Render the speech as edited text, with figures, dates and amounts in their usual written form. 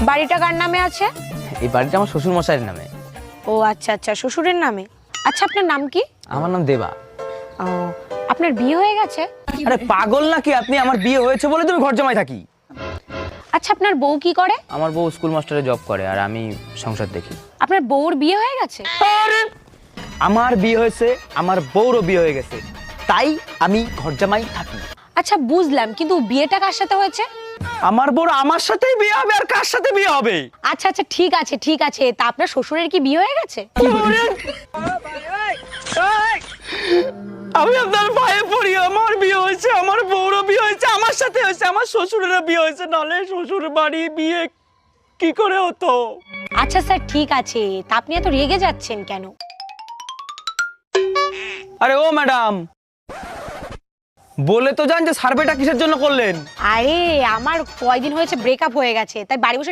বাড়িটা কার নামে আছে? এই বাড়িটা আমার শ্বশুর মশাইয়ের নামে। ও আচ্ছা আচ্ছা, শ্বশুরের নামে। আচ্ছা, আপনার নাম কি? আমার নাম দেবা। ও, আপনার বিয়ে হয়ে গেছে? আরে পাগল নাকি আপনি? আমার বিয়ে হয়েছে বলে তুমি ঘর জামাই থাকি। আচ্ছা, আপনার বউ কি করে? আমার বউ স্কুল মাস্টারে জব করে আর আমি সংসার দেখি। আপনার বউর বিয়ে হয়ে গেছে? আরে আমার বিয়ে হয়েছে, আমার বউরও বিয়ে হয়ে গেছে, তাই আমি ঘর জামাই থাকি। আচ্ছা বুঝলাম, কিন্তু বিয়েটা কার সাথে হয়েছে? আমার বউর আমার সাথেই বিয়ে হবে, আর কার সাথে বিয়ে হবে? আচ্ছা আচ্ছা, ঠিক আছে ঠিক আছে। তা আপনার শ্বশুরের কি বিয়ে হয়ে গেছে? আমি আপনার পায়ে পড়ি, আমার বিয়ে হয়েছে, আমার বউরও বিয়ে হয়েছে, আমার সাথে হয়েছে, আমার শ্বশুরেরও বিয়ে হয়েছে, নালে শ্বশুর বাড়ি বিয়ে কি করে হতো? আচ্ছা স্যার, ঠিক আছে। তা আপনি এত রেগে যাচ্ছেন কেন? আরে ও ম্যাডাম, বলে তো যান যে সার্ভেটা কিসের জন্য করলেন? আরে আমার কয়দিন হয়েছে ব্রেকআপ হয়ে গেছে, তাই বাড়ি বসে